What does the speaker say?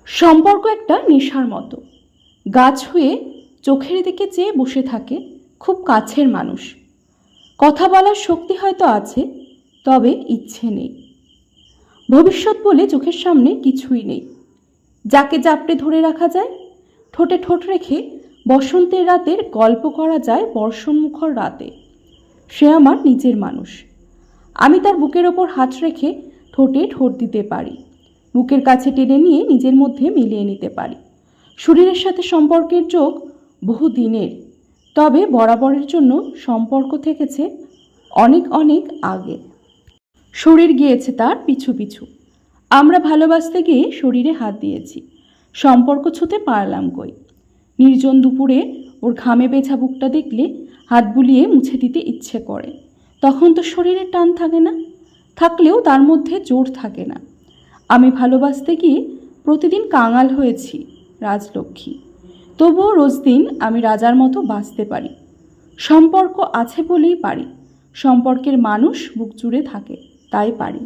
সম্পর্ক একটা নেশার মতো। গাছ হয়ে চোখের দিকে চেয়ে বসে থাকে খুব কাছের মানুষ। কথা বলার শক্তি হয়তো আছে, তবে ইচ্ছে নেই। ভবিষ্যৎ বলে চোখের সামনে কিছুই নেই। যাকে জাপটে ধরে রাখা যায়, ঠোঁটে ঠোঁট রেখে বসন্তের রাতের গল্প করা যায় বর্ষণমুখর রাতে। সে আমার নিজের মানুষ। আমি তার বুকের ওপর হাত রেখে ঠোঁটে ঠোঁট দিতে পারি, বুকের কাছে টেনে নিয়ে নিজের মধ্যে মিলিয়ে নিতে পারি। শরীরের সাথে সম্পর্কের যোগ বহু দিনের, তবে বরাবরের জন্য সম্পর্ক থেকেছে অনেক অনেক আগে। শরীর গিয়েছে তার পিছু পিছু, আমরা ভালোবাসতে গিয়ে শরীরে হাত দিয়েছি, সম্পর্ক ছুঁতে পারলাম কই। নির্জন দুপুরে ওর ঘামে বেছা বুকটা দেখলে হাত বুলিয়ে মুছে দিতে ইচ্ছে করে। তখন তো শরীরে টান থাকে না, থাকলেও তার মধ্যে জোর থাকে না। আমি ভালোবাসতে গিয়ে প্রতিদিন কাঙাল হয়েছি রাজলক্ষ্মী, তবুও রোজ দিন আমি রাজার মতো বাঁচতে পারি। সম্পর্ক আছে বলেই পারি, সম্পর্কের মানুষ বুক জুড়ে থাকে তাই পারি।